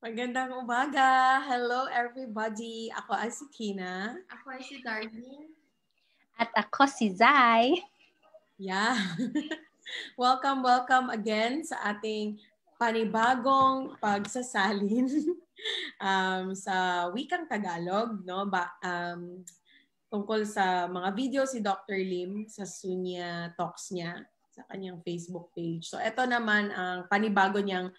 Magandang umaga! Hello everybody! Ako ay si Kina. Ako ay si Darlene. At ako si Zai. Yeah. Welcome again sa ating panibagong pagsasalin sa wikang Tagalog, no? Tungkol sa mga video si Dr. Lim sa Sunya Talks niya sa kanyang Facebook page. So ito naman ang panibago niyang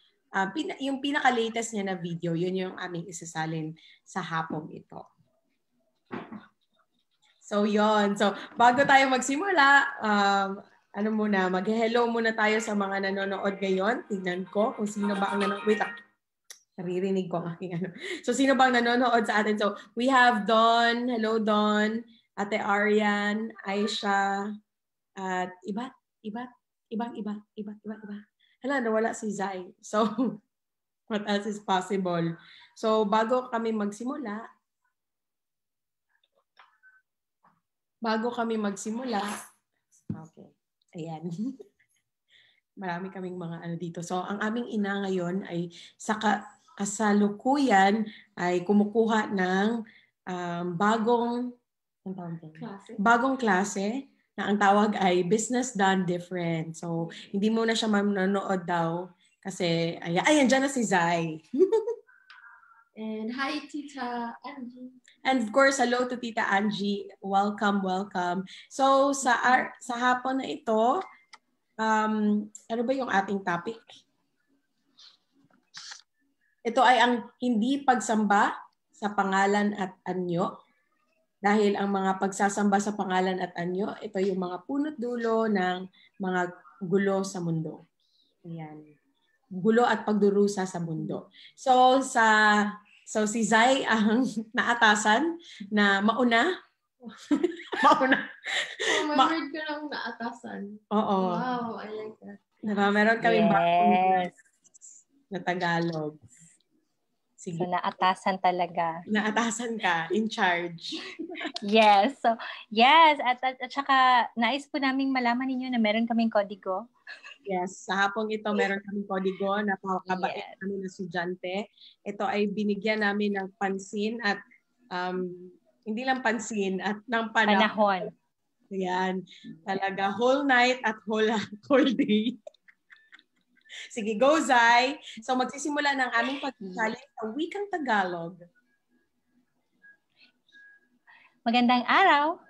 yung pinaka-latest niya na video, yun yung aming isasalin sa hapong ito. So yon. So bago tayo magsimula, mag-hello muna tayo sa mga nanonood ngayon. Tingnan ko kung sino ba ang nanonood. Wait, naririnig ko ang aking ano. So sino ba ang nanonood sa atin? So we have Don. Hello Don. Ate Arian, Aisha, at iba. Hala, nawala si Zai. So, what else is possible? So, bago kami magsimula, okay, ayan. Marami kaming mga ano dito. So, ang aming ina ngayon ay sa kasalukuyan ay kumukuha ng bagong klase na ang tawag ay Business Done Different. So, hindi mo na siya manonood daw kasi, ayan, dyan na si Zai. And hi, Tita Angie. And of course, hello to Tita Angie. Welcome. So, sa hapon na ito, ano ba yung ating topic? Ito ay ang hindi pagsamba sa pangalan at anyo. Dahil ang mga pagsasamba sa pangalan at anyo, ito yung mga punot dulo ng mga gulo sa mundo. Ayan. Gulo at pagdurusa sa mundo. So si Zai ang naatasan na mauna. Mauna. Word ko lang naatasan. Oo. Wow, I like that. Diba? Meron kami bagong na Tagalog. Sige. So, naatasan talaga. Naatasan ka, in charge. Yes. So, yes. At saka, nais po naming malaman ninyo na meron kaming kodigo. Yes. Sa hapong ito, meron kaming kodigo na pakabait namin na estudyante. Ito ay binigyan namin ng pansin at hindi lang pansin at ng panahon. Ayan. Talaga, whole night at whole day. Sige, go Zai. So magsisimula ng aming pagsasalin sa wikang Tagalog. Magandang araw!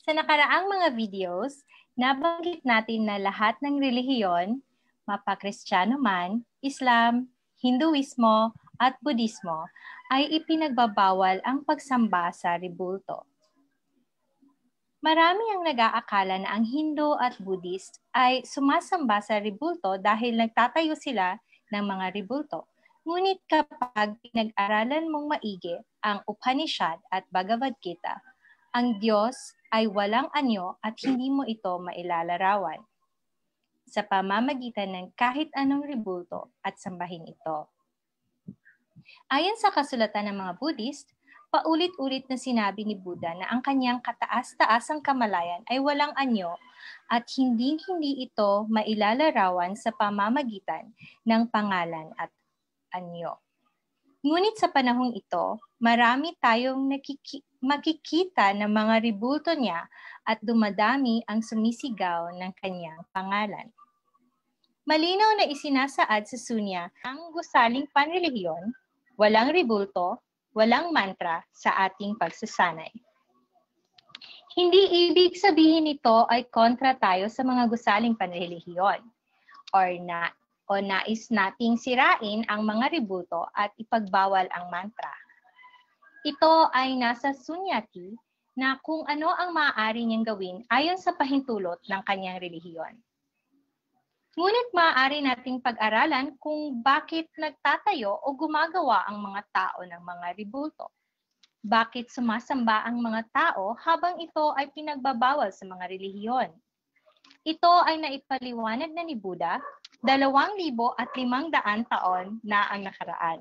Sa nakaraang mga videos, nabanggit natin na lahat ng relihiyon, mapa-Kristiyano man, Islam, Hinduismo, at Budismo, ay ipinagbabawal ang pagsamba sa rebulto. Marami ang nag-aakala na ang Hindu at Buddhist ay sumasamba sa rebulto dahil nagtatayo sila ng mga rebulto. Ngunit kapag pinag-aralan mong maigi ang Upanishad at Bhagavad Gita, ang Diyos ay walang anyo at hindi mo ito mailalarawan sa pamamagitan ng kahit anong rebulto at sambahin ito. Ayon sa kasulatan ng mga Buddhist, paulit-ulit na sinabi ni Buddha na ang kanyang kataas-taasang kamalayan ay walang anyo at hindi ito mailalarawan sa pamamagitan ng pangalan at anyo. Ngunit sa panahong ito, marami tayong makikita ng mga rebulto niya at dumadami ang sumisigaw ng kanyang pangalan. Malinaw na isinasaad sa sunya ang gusaling panrelihiyon, walang rebulto, walang mantra sa ating pagsasanay. Hindi ibig sabihin nito ay kontra tayo sa mga gusaling panrelihiyon o nais nating sirain ang mga rebulto at ipagbawal ang mantra. Ito ay nasa sunyati na kung ano ang maaari niyang gawin ayon sa pahintulot ng kanyang relihiyon. Ngunit maaari nating pag-aralan kung bakit nagtatayo o gumagawa ang mga tao ng mga rebulto. Bakit sumasamba ang mga tao habang ito ay pinagbabawal sa mga relihiyon? Ito ay naipaliwanag na ni Buddha 2,500 taon na ang nakaraan.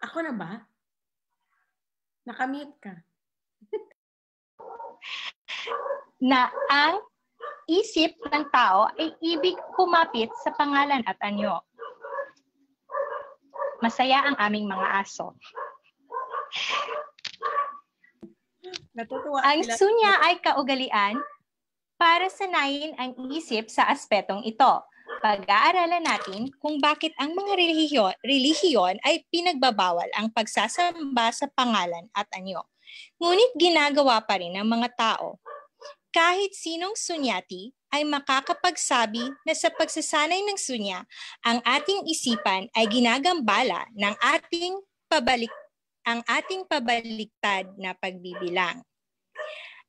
Ako na ba? Nakamute ka. na ang isip ng tao ay ibig kumapit sa pangalan at anyo. Masaya ang aming mga aso. Natutuwa Ang sila. sunya ay kaugalian para sanayin ang isip sa aspetong ito. Pag-aaralan natin kung bakit ang mga relihiyon ay pinagbabawal ang pagsasamba sa pangalan at anyo. Ngunit ginagawa pa rin ng mga tao. Kahit sinong sunyati ay makakapagsabi na sa pagsasanay ng sunya, ang ating isipan ay ginagambala ng ating pabaliktad na pagbibilang.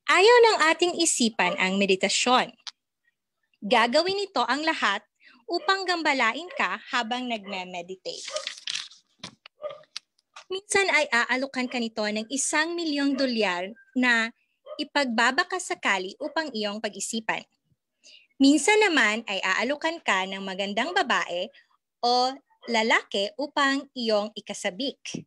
Ayaw ng ating isipan ang meditasyon. Gagawin nito ang lahat upang gambalain ka habang nagme-meditate. Minsan ay aalukan ka nito ng $1,000,000 na ipagbabakasakali upang iyong pag-isipan. Minsan naman ay aalukan ka ng magandang babae o lalaki upang iyong ikasabik.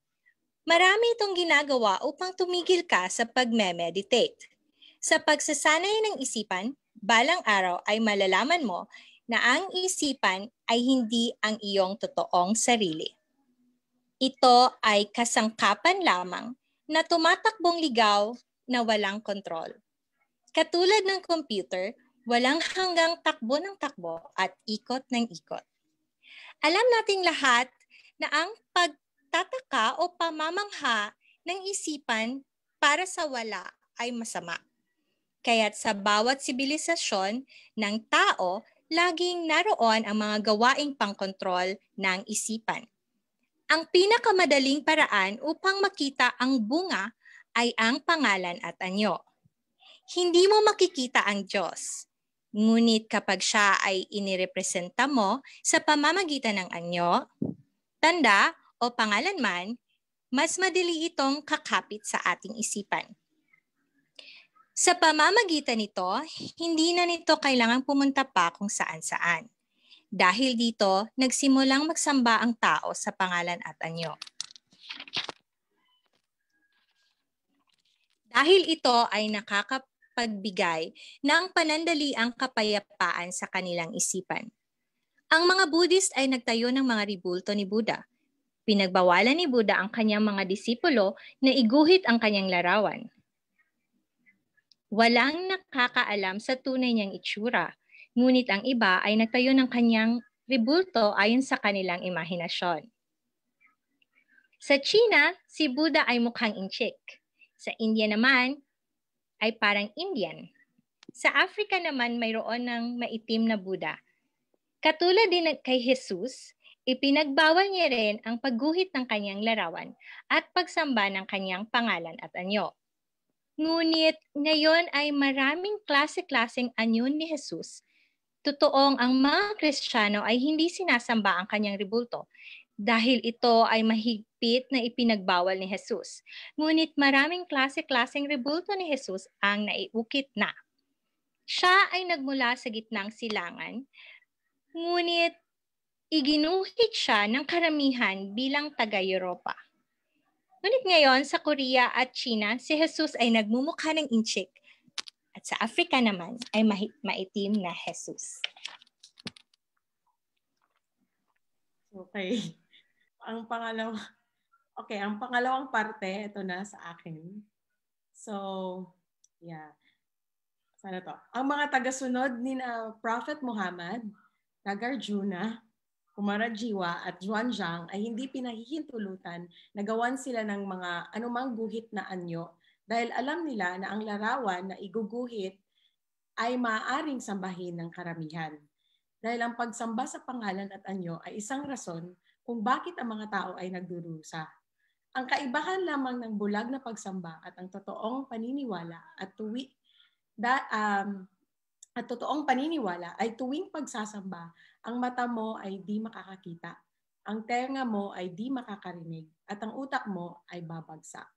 Marami itong ginagawa upang tumigil ka sa pagme-meditate. Sa pagsasanay ng isipan, balang araw ay malalaman mo na ang isipan ay hindi ang iyong totoong sarili. Ito ay kasangkapan lamang na tumatakbong ligaw na walang kontrol. Katulad ng computer, walang hanggang takbo ng takbo at ikot ng ikot. Alam nating lahat na ang pagtataka o pamamangha ng isipan para sa wala ay masama. Kaya't sa bawat sibilisasyon ng tao, laging naroon ang mga gawaing pangkontrol ng isipan. Ang pinakamadaling paraan upang makita ang bunga ay ang pangalan at anyo. Hindi mo makikita ang Diyos. Ngunit kapag siya ay inirepresenta mo sa pamamagitan ng anyo, tanda o pangalan man, mas madali itong kakapit sa ating isipan. Sa pamamagitan nito, hindi na nito kailangang pumunta pa kung saan-saan. Dahil dito, nagsimulang magsamba ang tao sa pangalan at anyo. Dahil ito ay nakakapagbigay ng panandaliang kapayapaan sa kanilang isipan. Ang mga Buddhist ay nagtayo ng mga ribulto ni Buddha. Pinagbawalan ni Buddha ang kanyang mga disipulo na iguhit ang kanyang larawan. Walang nakakaalam sa tunay niyang itsura, ngunit ang iba ay nagtayo ng kanyang ribulto ayon sa kanilang imahinasyon. Sa China, si Buddha ay mukhang inchik. Sa India naman, ay parang Indian. Sa Africa naman, mayroon ng maitim na Buddha. Katulad din kay Jesus, ipinagbawal niya rin ang pagguhit ng kanyang larawan at pagsamba ng kanyang pangalan at anyo. Ngunit ngayon ay maraming klase-klaseng anyo ni Jesus. Totoong ang mga Kristiyano ay hindi sinasamba ang kanyang ribulto dahil ito ay mahigpit na ipinagbawal ni Jesus. Ngunit maraming klase-klaseng ribulto ni Jesus ang naiukit na. Siya ay nagmula sa gitnang silangan, ngunit iginuhit siya ng karamihan bilang taga-Europa. Ngunit ngayon sa Korea at China, si Jesus ay nagmumukha ng inchik at sa Africa naman ay maitim na Jesus. Okay. Ang pangalawang parte, ito na sa akin. So, yeah. Sana to. Ang mga tagasunod ni Prophet Muhammad, Nagarjuna, Kumarajiwa at Xuanzang ay hindi pinahihintulutan na gawan sila ng mga anumang guhit na anyo dahil alam nila na ang larawan na iguguhit ay maaaring sambahin ng karamihan. Dahil ang pagsamba sa pangalan at anyo ay isang rason kung bakit ang mga tao ay nagdurusa. Ang kaibahan lamang ng bulag na pagsamba at ang totoong paniniwala totoong paniniwala ay tuwing pagsasamba, ang mata mo ay di makakakita, ang tenga mo ay di makakarinig, at ang utak mo ay babagsak.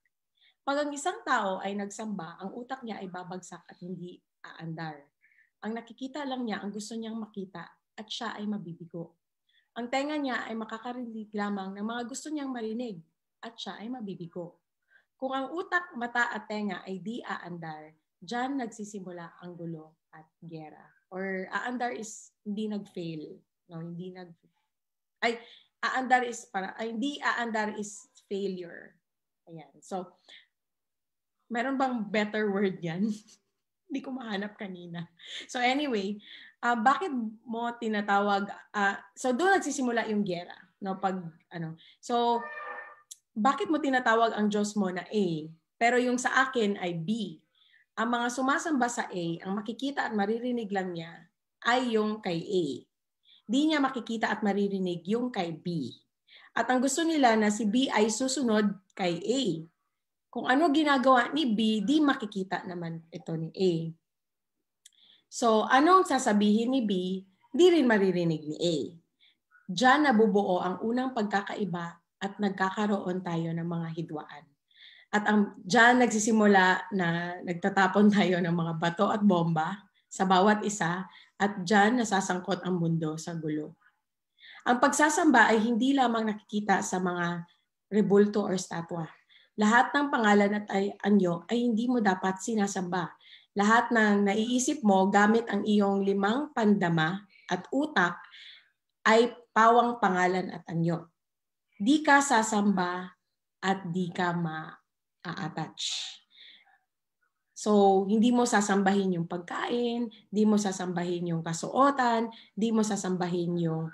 Pag ang isang tao ay nagsamba, ang utak niya ay babagsak at hindi aandar. Ang nakikita lang niya ang gusto niyang makita at siya ay mabibigo. Ang tenga niya ay makakarinig lamang ng mga gusto niyang marinig at siya ay mabibigo. Kung ang utak, mata at tenga ay di aandar, Diyan nagsisimula ang gulo at gera. Or aandar is hindi nag-fail. No, hindi nag ay aandar is hindi aandar is failure. Ayan. So meron bang better word 'yan? Hindi ko mahanap kanina. So anyway, bakit mo tinatawag so doon nagsisimula yung gera, no, pag ano. So bakit mo tinatawag ang Diyos mo na A, pero yung sa akin ay B? Ang mga sumasamba sa A, ang makikita at maririnig lang niya ay yung kay A. Di niya makikita at maririnig yung kay B. At ang gusto nila na si B ay susunod kay A. Kung ano ginagawa ni B, di makikita naman ito ni A. So, anong sasabihin ni B, di rin maririnig ni A. Diyan nabubuo ang unang pagkakaiba at nagkakaroon tayo ng mga hidwaan. At diyan nagsisimula na nagtatapon tayo ng mga bato at bomba sa bawat isa at diyan nasasangkot ang mundo sa gulo. Ang pagsasamba ay hindi lamang nakikita sa mga rebulto or statwa. Lahat ng pangalan at anyo ay hindi mo dapat sinasamba. Lahat ng naiisip mo gamit ang iyong 5 pandama at utak ay pawang pangalan at anyo. Di ka sasamba at di ka ma-attach. So, hindi mo sasambahin yung pagkain, di mo sasambahin yung kasuotan, di mo sasambahin yung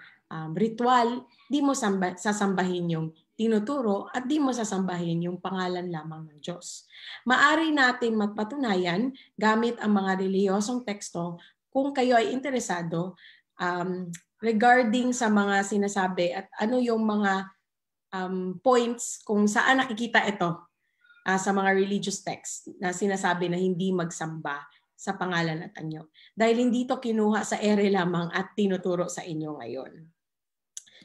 ritual, di mo sasambahin yung tinuturo, at di mo sasambahin yung pangalan lamang ng Diyos. Maari natin magpatunayan gamit ang mga relihiyosong teksto kung kayo ay interesado regarding sa mga sinasabi at ano yung mga points kung saan nakikita ito sa mga religious texts na sinasabi na hindi magsamba sa pangalan at anyo. Dahil hindi ito kinuha sa ere lamang at tinuturo sa inyo ngayon.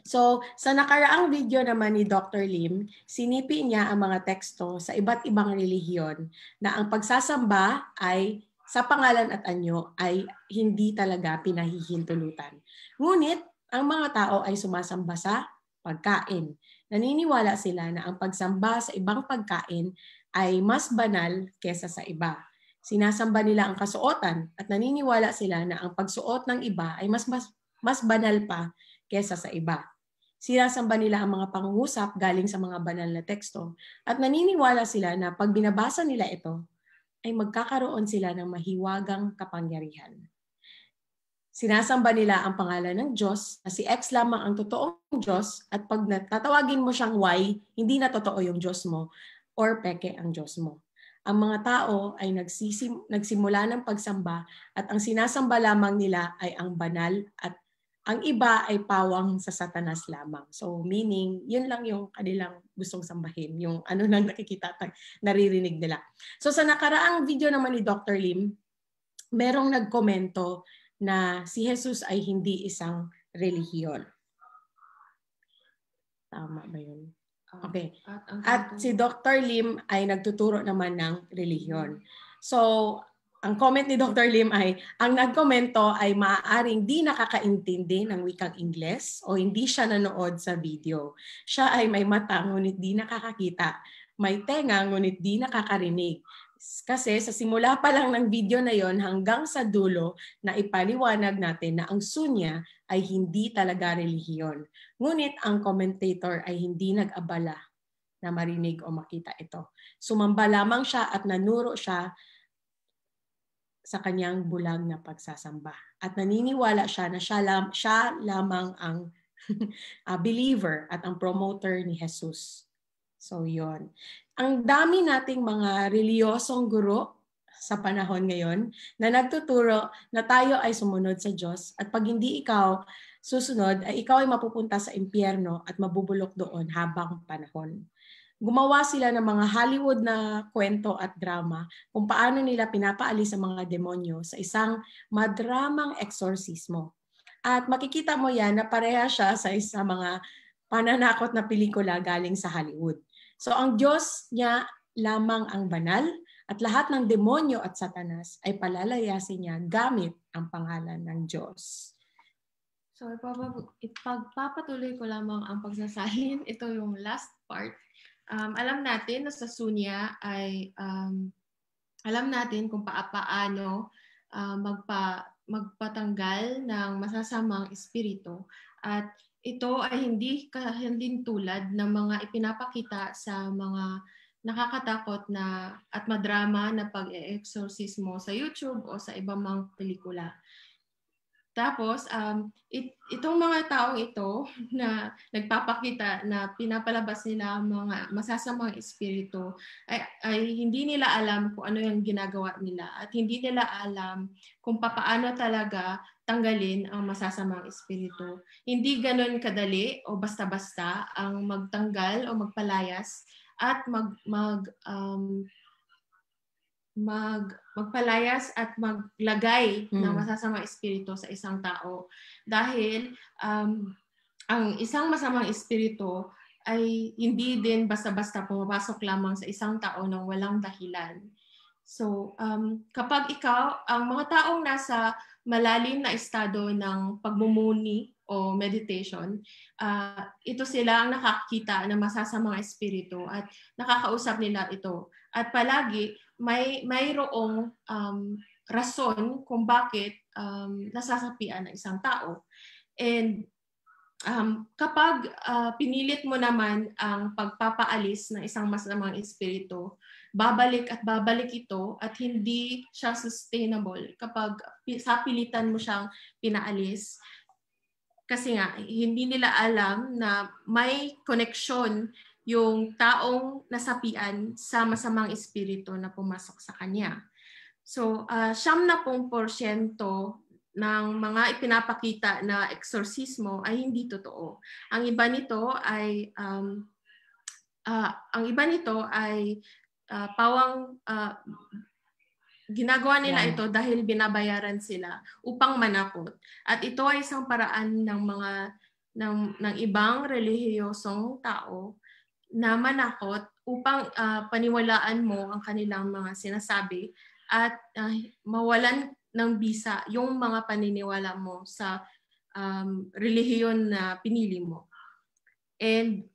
So, sa nakaraang video naman ni Dr. Lim, sinipi niya ang mga teksto sa iba't ibang relihiyon na ang pagsasamba ay sa pangalan at anyo ay hindi talaga pinahihintulutan. Ngunit, ang mga tao ay sumasamba sa pagkain. Naniniwala sila na ang pagsamba sa ibang pagkain ay mas banal kesa sa iba. Sinasamba nila ang kasuotan at naniniwala sila na ang pagsuot ng iba ay mas banal pa kesa sa iba. Sinasamba nila ang mga pangungusap galing sa mga banal na teksto at naniniwala sila na pag binabasa nila ito, ay magkakaroon sila ng mahiwagang kapangyarihan. Sinasamba nila ang pangalan ng Diyos na si X lamang ang totoong Diyos at pag tatawagin mo siyang Y, hindi na totoo yung Diyos mo or peke ang Diyos mo. Ang mga tao ay nagsimula ng pagsamba at ang sinasamba lamang nila ay ang banal at ang iba ay pawang sa Satanas lamang. So meaning, yun lang yung kanilang gustong sambahin, yung ano nang nakikita at naririnig nila. So sa nakaraang video naman ni Dr. Lim, merong nagkomento na si Jesus ay hindi isang relihiyon. Tama ba yun? Okay. At si Dr. Lim ay nagtuturo naman ng relihiyon. So, ang comment ni Dr. Lim ay, ang nagkomento ay maaaring di nakakaintindi ng wikang Ingles o hindi siya nanood sa video. Siya ay may mata ngunit di nakakakita, may tenga ngunit di nakakarinig. Kasi sa simula pa lang ng video na yon hanggang sa dulo na ipaliwanag natin na ang sunya ay hindi talaga relihiyon. Ngunit ang commentator ay hindi nag-abala na marinig o makita ito. Sumamba lamang siya at nanuro siya sa kanyang bulag na pagsasamba. At naniniwala siya na siya lamang ang believer at ang promoter ni Jesus. So yon. Ang dami nating mga reliyosong guro sa panahon ngayon na nagtuturo na tayo ay sumunod sa Diyos at pag hindi ikaw susunod ay ikaw ay mapupunta sa impyerno at mabubulok doon habang panahon. Gumawa sila ng mga Hollywood na kwento at drama kung paano nila pinapaalis ang mga demonyo sa isang madramang eksorsismo. At makikita mo yan na pareha siya sa mga pananakot na pelikula galing sa Hollywood. So ang Diyos niya lamang ang banal at lahat ng demonyo at Satanas ay palalayasin niya gamit ang pangalan ng Diyos. So ipagpapatuloy ko lamang ang pagsasalin. Ito yung last part. Alam natin na sa sunya ay alam natin kung paano magpatanggal ng masasamang espiritu. At ito ay hindi tulad ng mga ipinapakita sa mga nakakatakot na at madrama na pag-e-exorcismo sa YouTube o sa ibang mga pelikula. Tapos, itong mga taong ito na nagpapakita na pinapalabas nila ang mga masasamang espiritu ay hindi nila alam kung ano yung ginagawa nila at hindi nila alam kung paano talaga tanggalin ang masasamang espiritu. Hindi ganun kadali o basta-basta ang magtanggal o magpalayas at magpalayas at maglagay ng masasamang espiritu sa isang tao. Dahil ang isang masamang espiritu ay hindi din basta-basta pumapasok lamang sa isang tao nang walang dahilan. So, kapag ang mga taong nasa malalim na estado ng pagmumuni o meditation, ito sila ang nakakita ng masasamang espiritu at nakakausap nila ito. At palagi, mayroong rason kung bakit nasasapian ng isang tao. And kapag pinilit mo naman ang pagpapaalis ng isang masamang espiritu, babalik at babalik ito at hindi siya sustainable kapag sa pilitan mo siyang pinaalis. Kasi nga, hindi nila alam na may koneksyon yung taong nasapian sa masamang espiritu na pumasok sa kanya. So, 70% ng mga ipinapakita na eksorsismo ay hindi totoo. Ang iba nito ay pawang ginagawa nila ito dahil binabayaran sila upang manakot. At ito ay isang paraan ng ibang relihiyosong tao na manakot upang paniwalaan mo ang kanilang mga sinasabi at mawalan ng bisa yung mga paniniwala mo sa relihiyon na pinili mo. And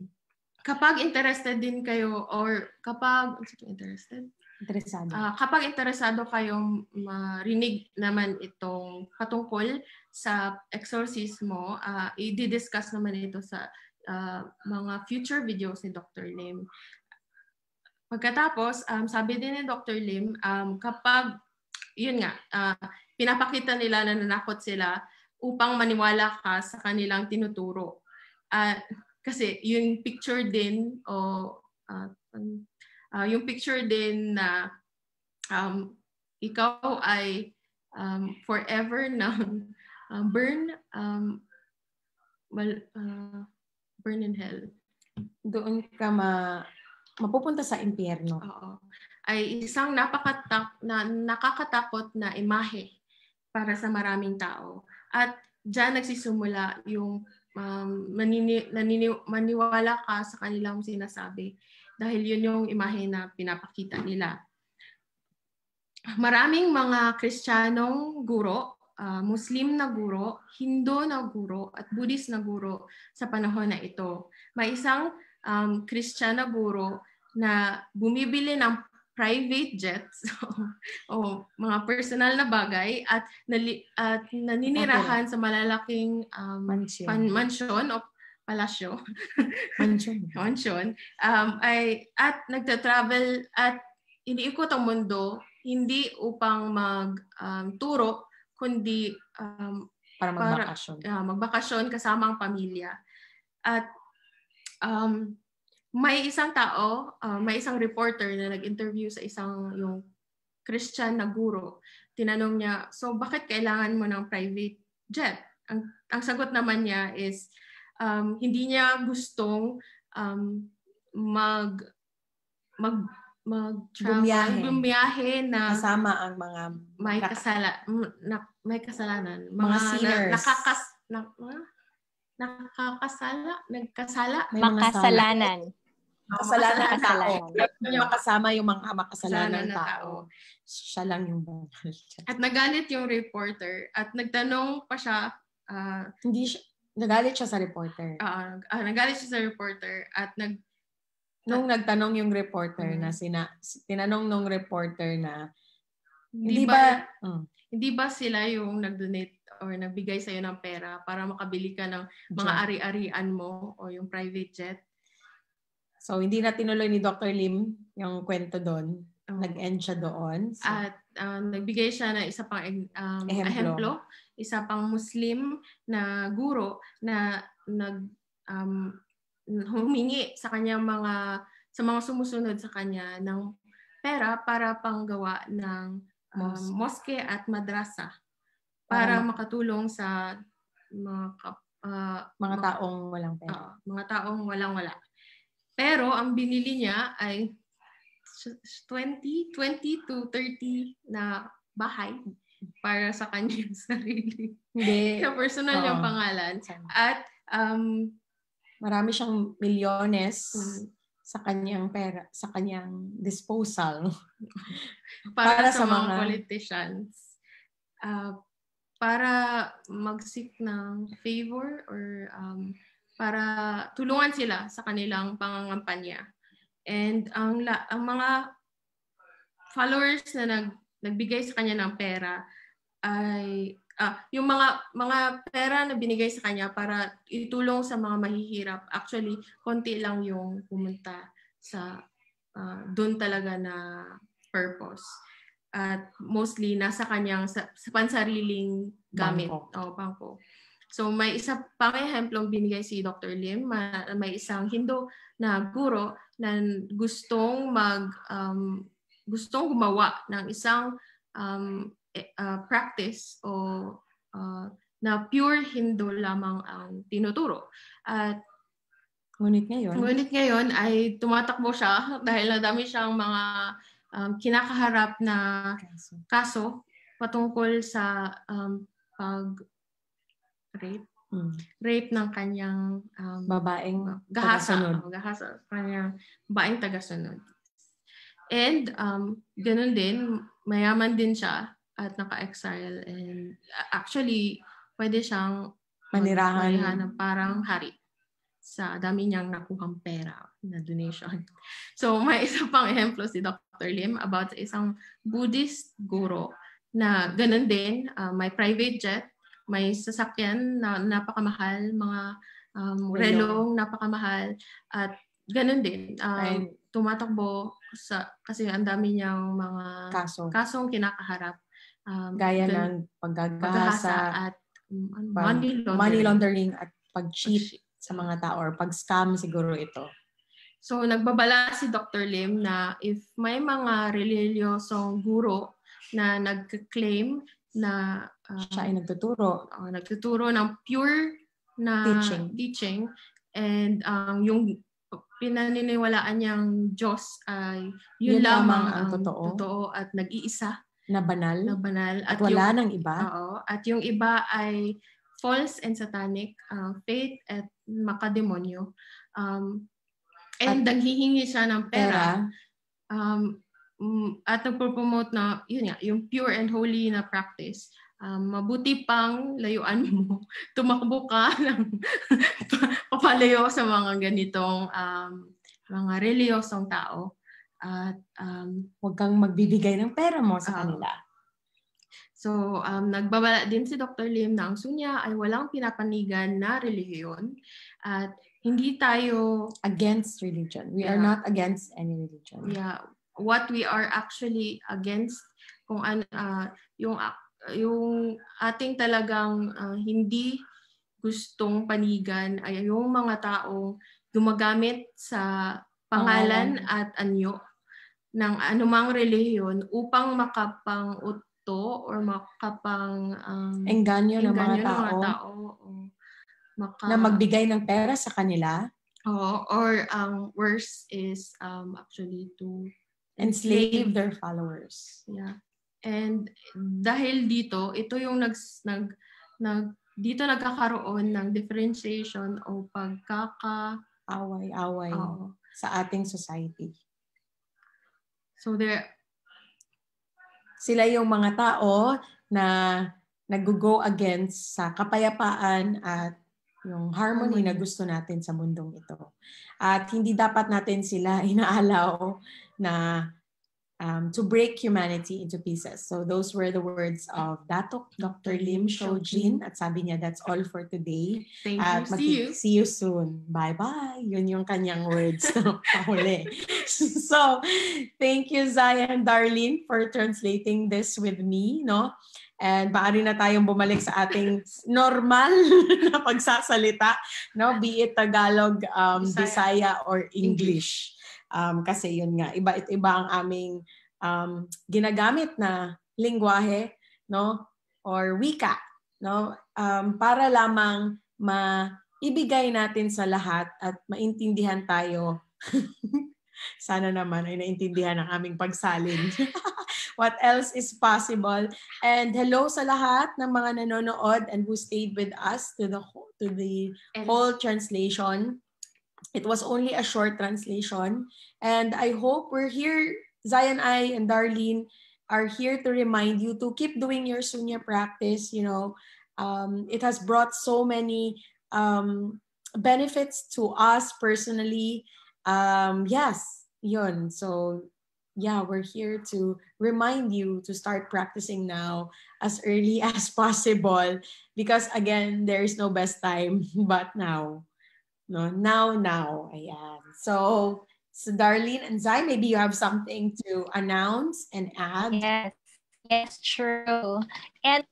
kapag interested din kayo or kapag kapag interesado kayong marinig naman itong patungkol sa exorcismo, i-discuss naman ito sa mga future videos ni Dr. Lim. Pagkatapos, sabi din ni Dr. Lim, kapag, yun nga, pinapakita nila na nanakot sila upang maniwala ka sa kanilang tinuturo. Kasi yung picture din yung picture din na ikaw ay forever ng burn in hell. Doon ka mapupunta sa impyerno. Oo. Ay isang nakakatakot na imahe para sa maraming tao. At diyan nagsisimula yung maniwala ka sa kanilang sinasabi dahil yun yung imahe na pinapakita nila. Maraming mga Kristiyanong guro, Muslim na guro, Hindu na guro, at Buddhist na guro sa panahon na ito. May isang Christian na guro na bumibili ng private jets o mga personal na bagay at naninirahan sa malalaking mansion o palasyo. Mansion. At nagta-travel at iniikot ang mundo hindi upang magturo kundi para magbakasyon kasama ang pamilya. At may isang tao, may isang reporter na nag-interview sa yung Christian na guro. Tinanong niya, so bakit kailangan mo ng private jet? Ang sagot naman niya is, hindi niya gustong bumiyahe na kasama ang mga may kasalanan, mga sinners, makasalanan tao. Makasama yung mga makasalanan tao. Siya lang yung banal. At nagalit yung reporter at nagtanong pa siya. Nagalit siya sa reporter. Nagalit siya sa reporter at Nung nagtanong yung reporter na tinanong nung reporter na hindi ba sila yung nag-donate or nagbigay sa'yo ng pera para makabili ka ng mga ari-arian mo o yung private jet? So, hindi na tinuloy ni Dr. Lim yung kwento doon. Nag-end siya doon. So, at nagbigay siya ng isa pang ehemplo, isa pang Muslim na guro na humingi sa kanyang sa mga sumusunod sa kanya ng pera para panggawa ng moske at madrasa para makatulong sa mga taong walang pera. Mga taong walang-wala. Pero ang binili niya ay 20 to 30 na bahay para sa kanyang sarili. Hindi. Sa personal niyang pangalan. At marami siyang milyones sa kanyang pera, sa kanyang disposal. para sa mga politicians. Para mag-seek ng favor or para tulungan sila sa kanilang pangangampanya. And ang mga followers na nagbigay sa kanya ng pera ay yung mga pera na binigay sa kanya para itulong sa mga mahihirap. Actually, konti lang yung pumunta sa doon talaga na purpose. At mostly nasa kanyang sa pansariling gamit o bangko. So may isa pang ehemplong binigay si Dr. Lim, may isang Hindu na guro na gustong gumawa ng isang practice o na pure Hindu lamang ang tinuturo. At ngunit ngayon ay tumatakbo siya dahil nadami siyang mga kinakaharap na kaso patungkol sa rape ng kanyang babaeng gahasa kanyang babaeng tagasunod. And ganun din, mayaman din siya at naka-exile, and actually pwede siyang manirahan ng parang hari sa dami niyang nakuhang pera na donation. So may isa pang ehemplo si Dr. Lim about isang Buddhist guro na ganun din, may private jet, may sasakyan na napakamahal, mga relong napakamahal, at ganun din, tumatakbo kasi ang dami niyang mga kasong kinakaharap. Gaya ng paggagahasa at money laundering at pag-cheat sa mga tao or pag-scam siguro ito. So nagbabala si Dr. Lim na if may mga reliyosong guro na nag-claim na siya ay nagtuturo ng pure na teaching and yung pinaniniwalaan niyang Diyos ay yun lamang ang totoo at nag-iisa na banal at wala nang iba. At yung iba ay false and satanic, faith at makademonyo. And naghihingi siya ng pera. At nagpo-promote na yun nga, yung pure and holy na practice. Mabuti pang layuan mo, tumakbo ka ng papalayo sa mga ganitong mga reliyosong tao. At huwag kang magbibigay ng pera mo sa kanila. So, nagbabala din si Dr. Lim na ang sunya ay walang pinapanigan na relihiyon at hindi tayo against religion. We are not against any religion. Yeah. What we are actually against, kung yung ating talagang hindi gustong panigan ay yung mga taong gumagamit sa pangalan at anyo ng anumang relihiyon upang makapang-uto or engganyo ng mga tao na magbigay ng pera sa kanila. Or worse is actually to enslave their followers. Yeah. And dahil dito, ito yung dito nagkakaroon ng differentiation o away sa ating society. So sila yung mga tao na nag-go against sa kapayapaan at yung harmony na gusto natin sa mundong ito. At hindi dapat natin sila inaalaw na to break humanity into pieces. So those were the words of Datuk Dr. Lim Shojin. At sabi niya, that's all for today. Thank At you. See you soon. Bye-bye. Yun yung kanyang words. Pahuli. So, thank you, Zaya and Darlene, for translating this with me. No? And maaari na tayong bumalik sa ating normal na pagsasalita. No? Be it Tagalog, Bisaya, or English. Kasi yun nga, iba ang aming ginagamit na lingwahe, no? Or wika, no? Para lamang maibigay natin sa lahat at maintindihan tayo. Sana naman ay naintindihan ang aming pagsalin. What else is possible? And hello sa lahat ng mga nanonood and who stayed with us to the whole translation. It was only a short translation, and I hope we're here, Zion, I, and Darlene are here to remind you to keep doing your Sunya practice. You know, it has brought so many benefits to us personally. Yes, yun. So, yeah, we're here to remind you to start practicing now as early as possible because, again, there is no best time but now. No, now. Ayan. So Darlene and Zai, maybe you have something to announce and add. Yes, true. And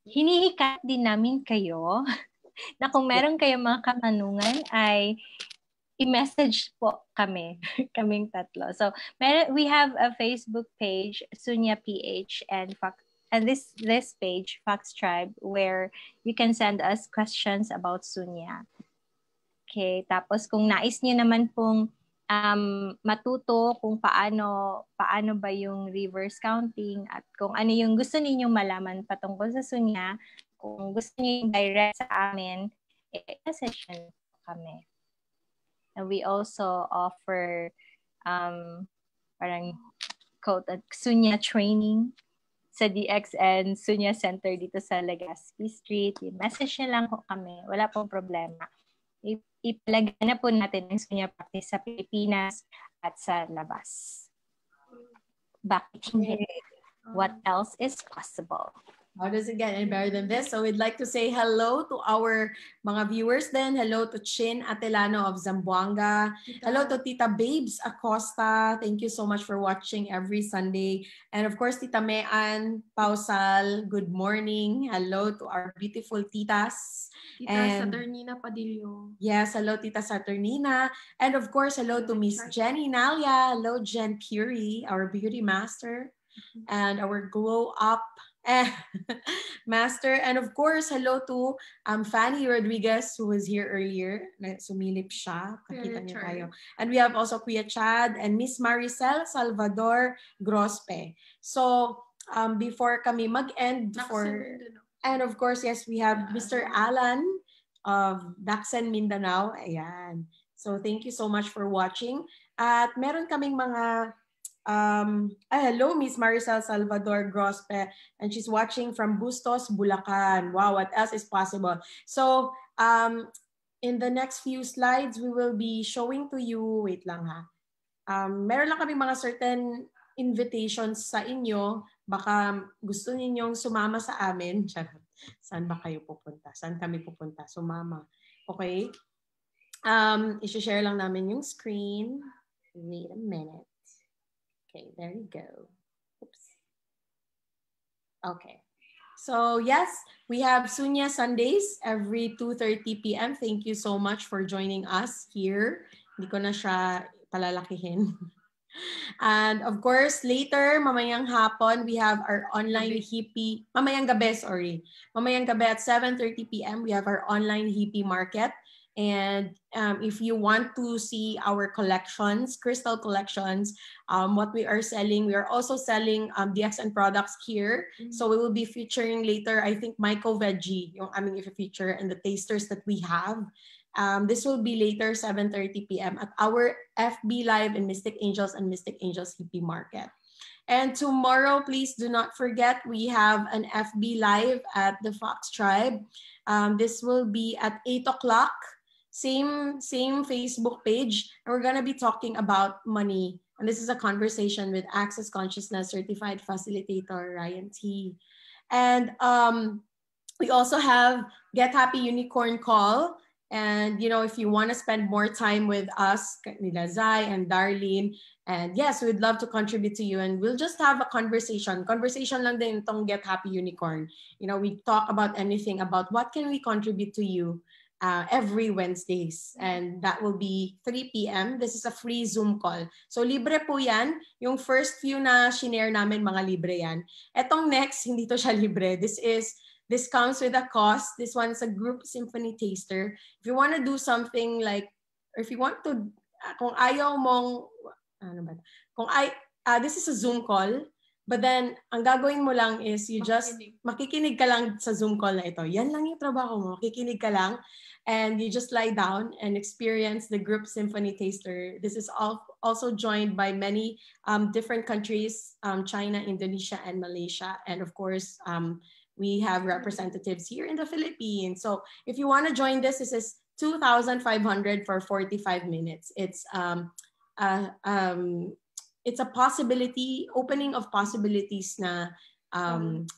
hinihikat din namin kayo na kung meron kayong mga katanungan ay i-message po kaming tatlo. So we have a Facebook page, Sunya PH, and this page, Fox Tribe, where you can send us questions about Sunya. Okay, tapos kung nais niyo naman pong matuto kung paano ba yung reverse counting at kung ano yung gusto ninyong malaman patungkol sa Sunya, kung gusto niyo yung direct sa amin, message kami. And we also offer parang quote Sunya training sa DXN Sunya Center dito sa Legazpi Street. I-message niyo lang po kami. Wala pong problema. Ipalagay na po natin ang Sunya practice sa Pilipinas at sa labas. Bakit hindi? What else is possible? How does it get any better than this? So we'd like to say hello to our mga viewers then. Hello to Chin Atelano of Zamboanga. Hello to Tita Babes Acosta. Thank you so much for watching every Sunday. And of course, Tita Mean Pausal, good morning. Hello to our beautiful titas. Tita Saturnina Padillo. Yes, hello Tita Saturnina. And of course, hello to Miss Jenny Nalia. Hello Jen Puri, our beauty master. And our glow up master. And of course, hello to Fanny Rodriguez, who was here earlier. Sumilip siya. Pakita niyo tayo. And we have also Kuya Chad and Miss Maricel Salvador Grospe. So, before kami mag-end and of course, yes, we have Mr. Alan of Dacsen, Mindanao. Ayan. So, thank you so much for watching. At meron kaming mga hello, Miss Maricel Salvador Grospe, and she's watching from Bustos, Bulacan. Wow, what else is possible? So, in the next few slides, we will be showing to you, wait lang ha, meron lang kami mga certain invitations sa inyo. Baka gusto ninyong sumama sa amin. Saan ba kayo pupunta? Saan kami pupunta? Sumama. Okay? I-share lang namin yung screen. Wait a minute. Okay, there you go. Oops. Okay. So yes, we have Sunya Sundays every 2:30 p.m. Thank you so much for joining us here. Hindi ko na siya palalakihin. And of course, later, mamayang hapon, we have our online hippie, mamayang gabi at 7:30 p.m. we have our online hippie market. And if you want to see our collections, crystal collections, what we are selling, we are also selling DXN products here. Mm-hmm. So we will be featuring later, I think, Myco Veggie, if you feature, and the tasters that we have. This will be later, 7:30 p.m. at our FB Live in Mystic Angels and Mystic Angels Hippie Market. And tomorrow, please do not forget, we have an FB Live at the Fox Tribe. This will be at 8 o'clock, same Facebook page. And we're going to be talking about money. And this is a conversation with Access Consciousness Certified Facilitator, Ryan T. And we also have Get Happy Unicorn Call. And, you know, if you want to spend more time with us, nila Zai and Darlene, and yes, we'd love to contribute to you. And we'll just have a conversation. Conversation lang din itong Get Happy Unicorn. You know, we talk about anything about what can we contribute to you every Wednesdays. And that will be 3 p.m. This is a free Zoom call. So libre po yan. Yung first few na shinare namin, mga libre yan. Etong next, hindi to siya libre. This comes with a cost. This one's a group symphony taster. If you want to do something like, or if you want to, kung ayaw mong, ano ba? This is a Zoom call, but then, ang gagawin mo lang is you just, makikinig ka lang sa Zoom call na ito. Yan lang yung trabaho mo. Makikinig ka lang, and you just lie down and experience the group symphony taster. This is also joined by many different countries, China, Indonesia, and Malaysia. And of course, we have representatives here in the Philippines. So if you want to join this is 2,500 for 45 minutes. It's a possibility, opening of possibilities na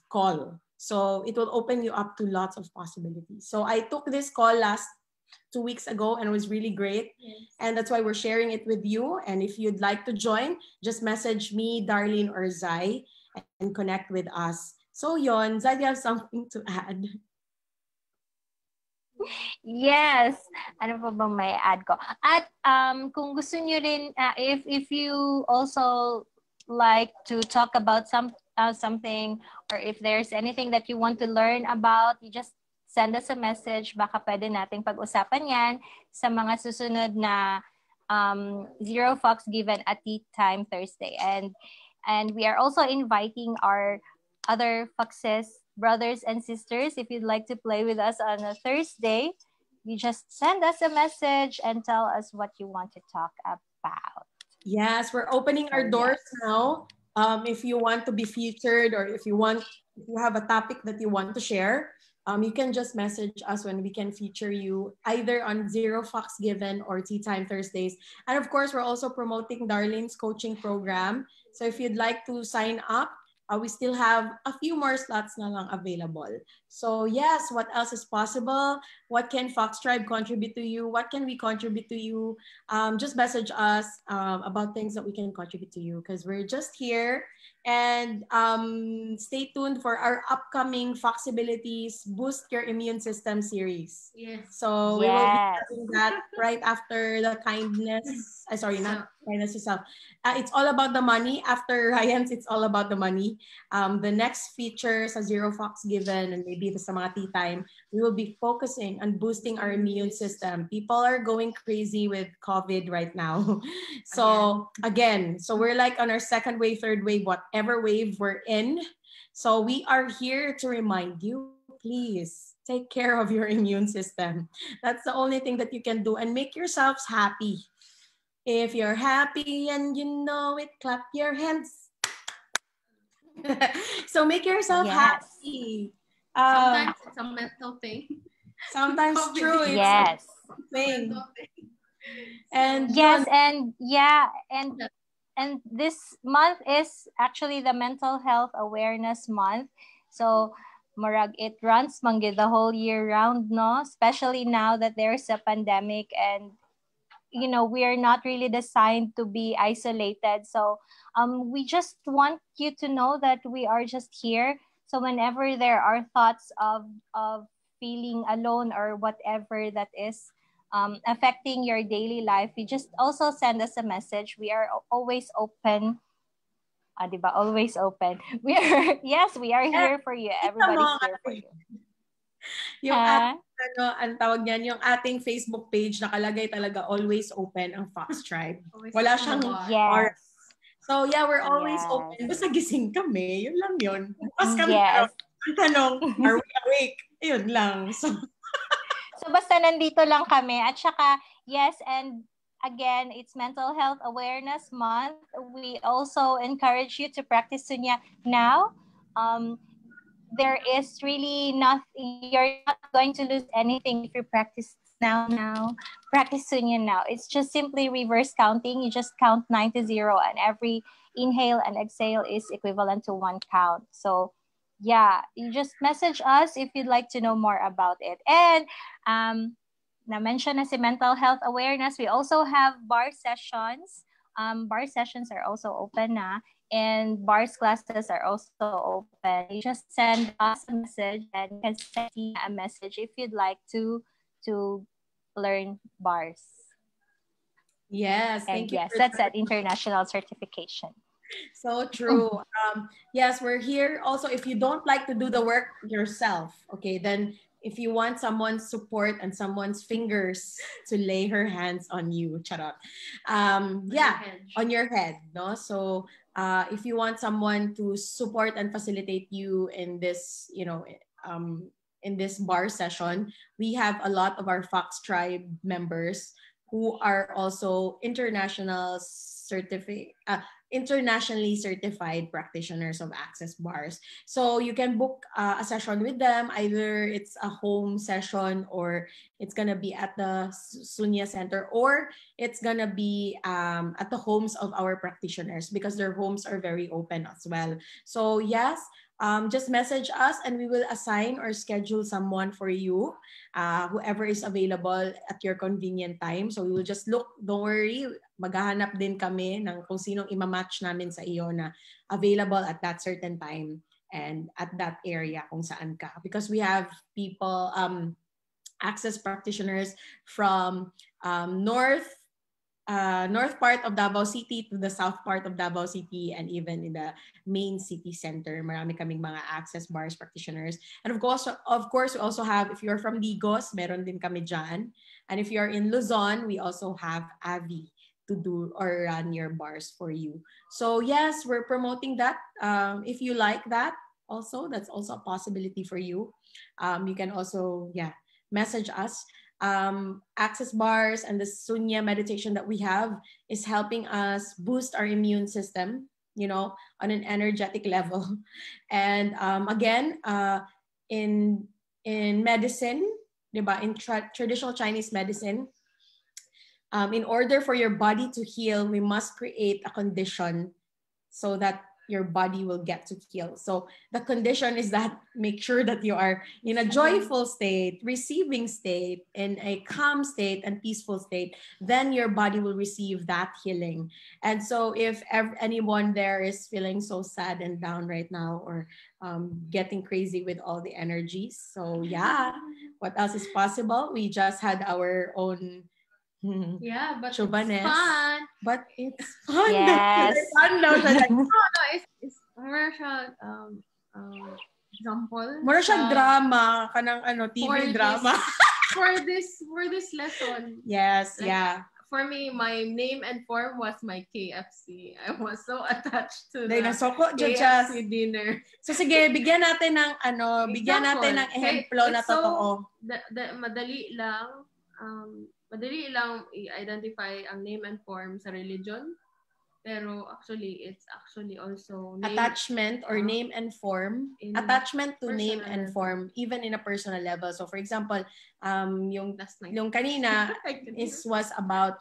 call. So it will open you up to lots of possibilities. So I took this call last 2 weeks ago and it was really great. Yes. And that's why we're sharing it with you. And if you'd like to join, just message me, Darlene, or Zai, and connect with us. So yon, Zai, do you have something to add? Yes. Ano pa bang may add ko? At kung gusto niyo rin, if you also like to talk about something, or if there's anything that you want to learn about, you just send us a message. Baka pwede nating pag-usapan yan sa mga susunod na Zero Fox Given at Tea Time Thursday. And we are also inviting our other Foxes, brothers and sisters. If you'd like to play with us on a Thursday, you just send us a message and tell us what you want to talk about. Yes, we're opening our doors now. If you want to be featured, or if you have a topic that you want to share, you can just message us when we can feature you either on Zero Fox Given or Tea Time Thursdays. And of course, we're also promoting Darlene's coaching program. So if you'd like to sign up, we still have a few more slots na lang available. So yes, what else is possible? What can Fox Tribe contribute to you? What can we contribute to you? Just message us about things that we can contribute to you, because we're just here. And stay tuned for our upcoming Foxabilities Boost Your Immune System series. Yes. So we will be having that right after the kindness. Not kindness yourself. It's all about the money. After Ryan's, it's all about the money. The next feature sa Zero Fox Given, and maybe sa mga tea time, we will be focusing on boosting our immune system. People are going crazy with COVID right now. So again, so we're like on our second wave, third wave, whatever wave we're in. So we are here to remind you, please take care of your immune system. That's the only thing that you can do, and make yourselves happy. If you're happy and you know it, clap your hands. So make yourself happy. Sometimes it's a mental thing. Sometimes true. It's yes. a thing. And yes, and this month is actually the Mental Health Awareness Month. So Marag, it runs manggid the whole year round, no? Especially now that there's a pandemic, and you know, we are not really designed to be isolated. So we just want you to know that we are just here. So whenever there are thoughts of feeling alone or whatever that is affecting your daily life, you just also send us a message. We are always open. Diba? Always open. We are here for you. Everybody's here for you. Yung ang tawag niyan, yung ating Facebook page, nakalagay talaga always open ang Fox Tribe. Wala siyang yes. So yeah, we're always open. Basta gising kami, yun lang yun. Bukas kami yes. Ang tanong, are we awake? Yun lang. So basta nandito lang kami. At saka, yes, and again, it's Mental Health Awareness Month. We also encourage you to practice Sunya now. There is really nothing, you're not going to lose anything if you practice now. Practice Sunya now. It's just simply reverse counting. You just count 9 to 0, and every inhale and exhale is equivalent to 1 count. So yeah, you just message us if you'd like to know more about it. And na-mention na si mental health awareness, we also have bar sessions. Bar sessions are also open na, and bars classes are also open. You just send us a message, and you can send me a message if you'd like to learn bars. Yes, And thank you. yes, that's an international certification. So true. Yes, we're here. Also, if you don't like to do the work yourself, okay, then if you want someone's support and someone's fingers to lay her hands on you, charot. Yeah, on your head, no? So if you want someone to support and facilitate you in this, in this bar session, we have a lot of our Fox Tribe members who are also internationally certified practitioners of Access Bars. So you can book a session with them. Either it's a home session, or it's gonna be at the Sunya Center, or it's gonna be at the homes of our practitioners, because their homes are very open as well. So yes, just message us and we will assign or schedule someone for you, whoever is available at your convenient time. So we will just look, don't worry, maghahanap din kami ng kung sinong imamatch namin sa iyo na available at that certain time and at that area kung saan ka. Because we have people, access practitioners from north part of Davao City to the south part of Davao City, and even in the main city center. Marami kaming mga access bars practitioners. And of course, we also have, if you're from Digos, meron din kami dyan. And if you're in Luzon, we also have Avi to do or run your bars for you. So yes, we're promoting that. If you like that, also, that's also a possibility for you. You can also, message us. Access bars and the Sunya meditation that we have is helping us boost our immune system, on an energetic level. And again, in medicine, diba, in traditional Chinese medicine, in order for your body to heal, we must create a condition so that your body will get to heal. So the condition is that make sure that you are in a joyful state, receiving state, in a calm state and peaceful state, then your body will receive that healing. And so if anyone there is feeling so sad and down right now, or getting crazy with all the energies, so yeah, what else is possible? We just had our own yeah, but Chobanes. it's fun. But it's fun. Yes. It's fun daw siya. No, it's more siya, example. More siya drama, kanang TV drama. For this lesson. Yes, like, For me, my name and form was my KFC. I was so attached to the KFC dinner. So sige, bigyan natin ng bigyan natin ng ehemplo na totoo. Madali lang i-identify ang name and form sa religion. Pero actually, it's actually also attachment or name and form. Attachment to name and form, even in a personal level. So for example, yung kanina was about,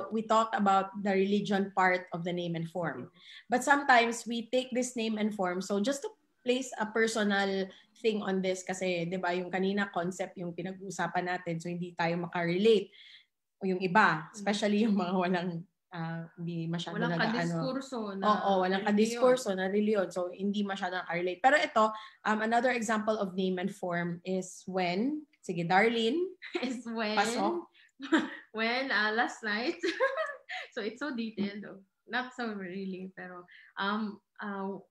we talked about the religion part of the name and form. But sometimes we take this name and form. So just to place a personal thing on this, kasi 'di ba yung kanina concept yung pinag-uusapan natin, so hindi tayo makarelate. O yung iba, especially yung mga hindi masyado walang kadiskurso walang kadiskurso na reliyon. So, hindi masyado nakarelate. Pero ito, another example of name and form is when, sige, Darlene. Is when, pasok. When, last night, so it's so detailed, not so really, pero,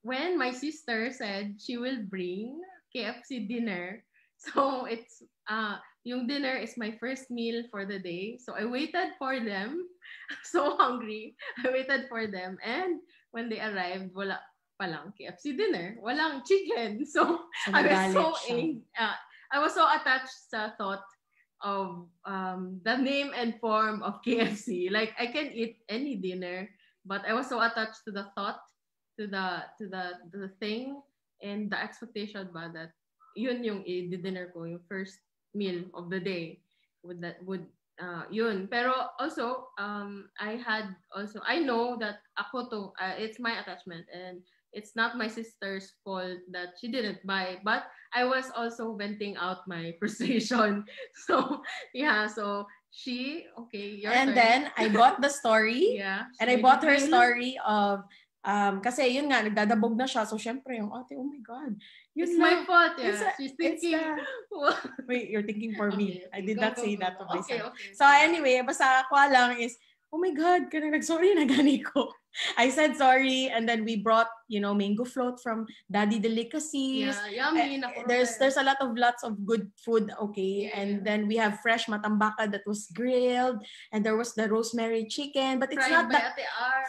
when my sister said she will bring KFC dinner, so it's, yung dinner is my first meal for the day. So I waited for them. So hungry. I waited for them. And when they arrived, wala palang KFC dinner. Walang chicken. So I was so attached sa thought the name and form of KFC. Like I can eat any dinner, but I was so attached to the thought, to the thing, and the expectation ba that yun yung i-dinner ko, yung first meal of the day. Yun. Pero also, I know that ako to, it's my attachment, and it's not my sister's fault that she didn't buy, but I was also venting out my frustration. So, yeah, so your And turn. then, I bought the story. Yeah. And I bought her story of, kasi yun nga, nagdadabog na siya. So, syempre, yung ate, oh my God. Yun It's na. my fault, yeah. She's thinking. Wait, you're thinking for me. Okay, I did not say that to Okay, myself. okay. So, anyway, basta ako lang is, oh my God, kanang nag-sorry na gani ko. I said sorry, and then we brought, mango float from Daddy Delicacies. Yeah, yummy. There's lots of good food, okay? Yeah, and then we have fresh matambaka that was grilled, and there was the rosemary chicken, but it's fried not by that Ate R.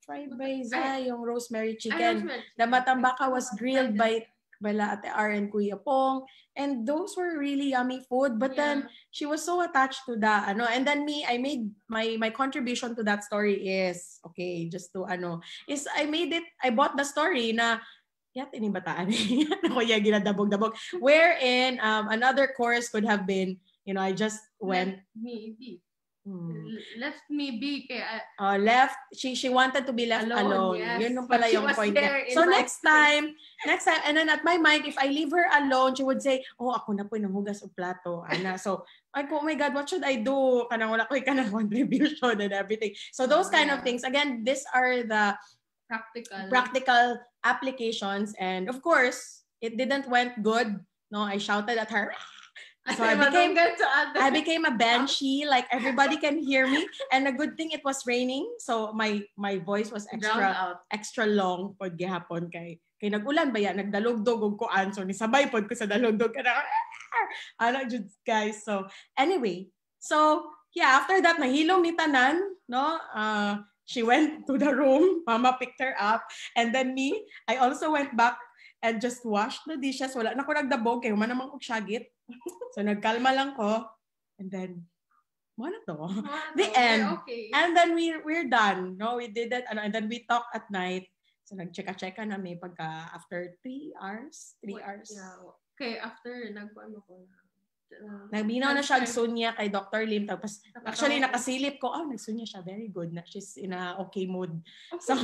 fried by Zai, yung rosemary chicken. The matambaka was grilled by Ate R and Kuya Pong, and those were really yummy food. But then she was so attached to that, and then I made my contribution to that story is okay. Just to I bought the story na yat ini bataan ako ya ginadabog-dabog, wherein another course could have been, I just went. Left me be kaya left she wanted to be left alone. Yes. Yun yung pala yung point niya. So next time, and then at my mind, if I leave her alone, she would say, oh, ako na po nanghugas og plato, ana. So I go, oh my God, what should I do? Kanang wala ko kanang contribution and everything. So those kind of things. Again, these are the practical applications, and of course, it didn't went good. No, I shouted at her. So I became a banshee, like everybody can hear me. And a good thing it was raining, so my voice was extra long pod gihapon kay nag-ulan ba ya, nagdalugdog og kuan, so ni sabay pod ko sa dalugdog kana. Guys. So anyway, so yeah, after that nahilom ni tanan, no? She went to the room, mama picked her up, and then I also went back and just washed the dishes. Wala na ko nagdabog kay human namang og syagit. So nagkalma lang ko, and then the end. Okay. And then we're done. No, we did it, and then we talk at night. So nagcheka-cheka na may pagka after 3 hours. Yeah. Okay, after nagkuan ko na. Nagbinaw na siya Sunya kay Dr. Lim. Tapos, actually, nakasilip ko, nagsunya siya. Very good na. She's in a okay mood. So,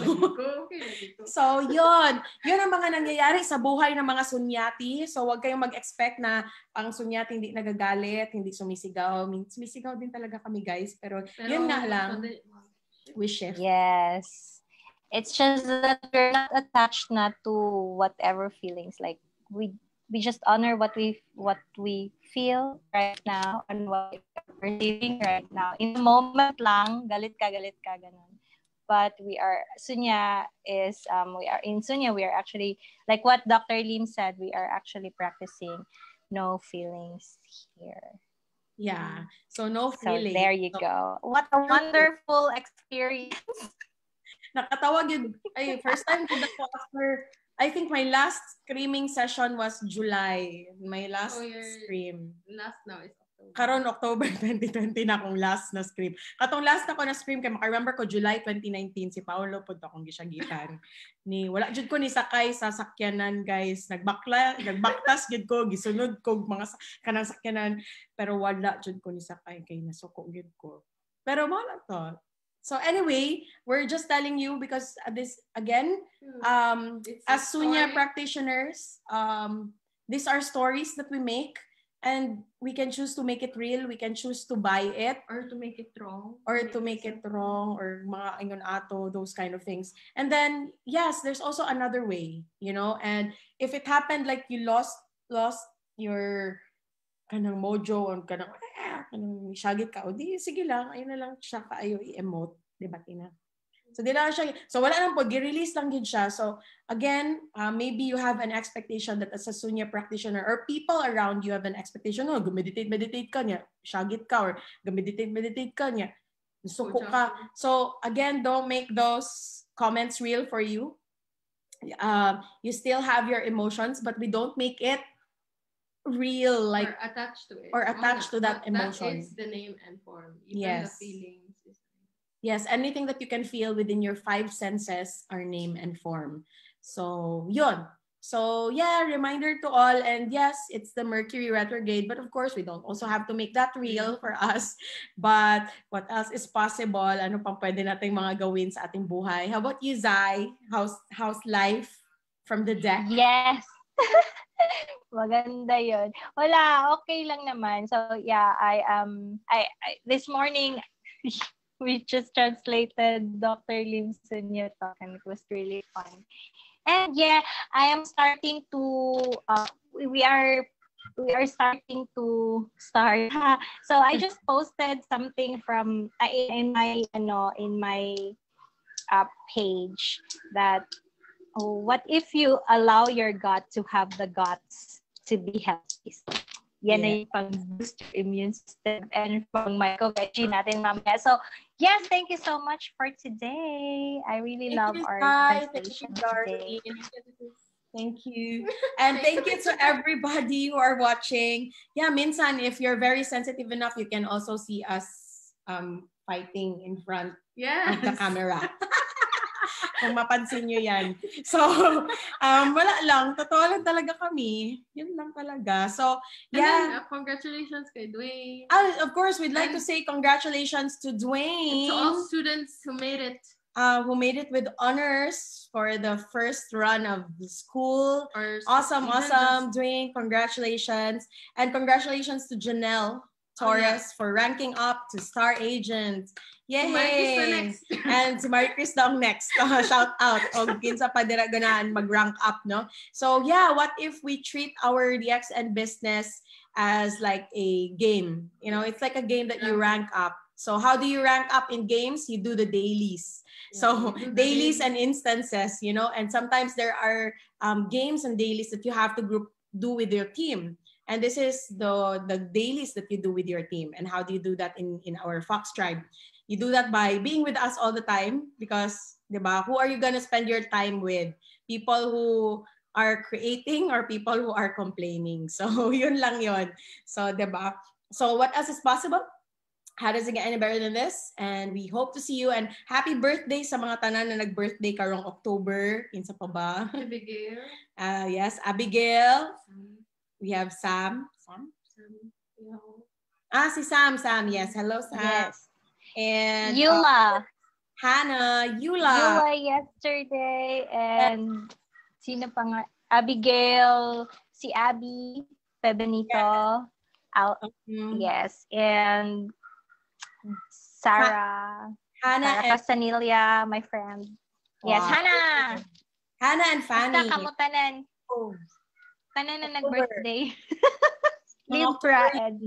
so yun. Yun ang mga nangyayari sa buhay ng mga sunyati. So, huwag kayong mag-expect na ang sunyati hindi nagagalit, hindi sumisigaw. Sumisigaw din talaga kami, guys. Pero yun nga lang. We shift. Yes. It's just that we're not attached to whatever feelings. Like, we just honor what we feel right now and what we're perceiving right now. In the moment lang, galit ka, ganun. But we are actually, like what Dr. Lim said, we are actually practicing no feelings here. Yeah. So no feelings. So there you go. What a wonderful experience. Nakatawag yun. First time ko na after, I think my last screaming session was July. My last scream. Last now is October. Karon October 2020 na akong last na scream. Katong last na ko na scream kay maka-remember ko July 2019 si Paolo pud akong gisyagitan. Wala jud ko ni sakay sa sakyanan, guys. Nagbaktas jud ko, gisunod ko mga kanang sakyanan, pero wala jud ko ni sakay kay nasuko jud ko. Pero wala to. So anyway, we're just telling you because this again, as Sunya practitioners, these are stories that we make, and we can choose to make it real. We can choose to buy it or to make it wrong, or mga ingon ato, those kind of things. And then yes, there's also another way, And if it happened like you lost your kanang mojo or kanang syagit ka, o di sige lang, ayun na lang siya kaayo i-emote, di ba Tina? So di lang siya, so wala lang po, gi-release lang yun siya. So again, maybe you have an expectation that as a Sunya practitioner or people around you have an expectation, meditate ka niya, syagit ka, or meditate ka niya, suko ka. So again, don't make those comments real for you. You still have your emotions, but we don't make it real, like, or attached to it. or attached to that That emotion. is the name and form. Even Yes. the feelings. Yes, anything that you can feel within your 5 senses are name and form. So, yun. So, yeah, reminder to all. And yes, it's the Mercury retrograde. But of course, we don't also have to make that real for us. But what else is possible? Ano pang pwede nating mga gawin sa ating buhay? How about you, Zai? How's life from the deck? Yes. Maganda yun. Wala, okay lang naman. So yeah, I this morning we just translated Dr. Lim Sunyo talk and it was really fun. And yeah, I am starting to we are starting to start. So I just posted something from in my page that, oh, what if you allow your gut to have the guts to be healthy? Yan na yung pang-boost your immune system and pang micro-veggie natin mamaya. So, yes, thank you so much for today. I really love our translation today. Thank you. And thank you to everybody who are watching. Yeah, minsan, if you're very sensitive enough, you can also see us fighting in front of the camera. Kung mapansin nyo yan. So, wala lang. Totoo lang talaga kami. Yun lang talaga. So, yeah. And then, congratulations kay Dwayne. Of course, we'd like to say congratulations to Dwayne. To all students who made it. Who made it with honors for the first run of the school. Awesome. Dwayne, congratulations. And congratulations to Janelle Torres for ranking up to Star Agent. Yay! And si Marie Chris daw next. Shout out. O kinsa pa dira ganahan mag-rank up, no? So yeah, what if we treat our DX and business as like a game? You know, it's like a game that you rank up. So how do you rank up in games? You do the dailies. So dailies and instances, you know, and sometimes there are games and dailies that you have to do with your team. And this is the dailies that you do with your team. And how do you do that in our Fox Tribe? You do that by being with us all the time because, diba, who are you going to spend your time with? People who are creating or people who are complaining? So, yun lang yun. So, diba? So, what else is possible? How does it get any better than this? And we hope to see you. And happy birthday sa mga tanan na nag-birthday karong October. Kinsa pa ba? Abigail. Yes, Abigail. We have Sam. Si Sam. Yes. Hello, Sam. Yes. And Yula. Hannah. Yula yesterday. And sino pa nga? Abigail. Si Abby. Pebenito. Yes. And Sarah. Hannah Sarah Castanilla, my friend. Yes, wow. Hannah and Fanny. Basta kamutanan. Tanan na nag-birthday. Libra and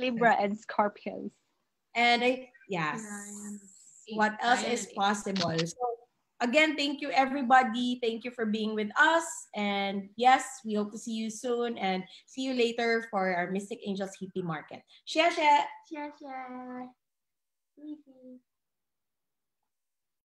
Libra and Scorpions. And yes. What else is possible? So again, thank you everybody. Thank you for being with us. And yes, we hope to see you soon and see you later for our Mystic Angels Hippie Market. Share.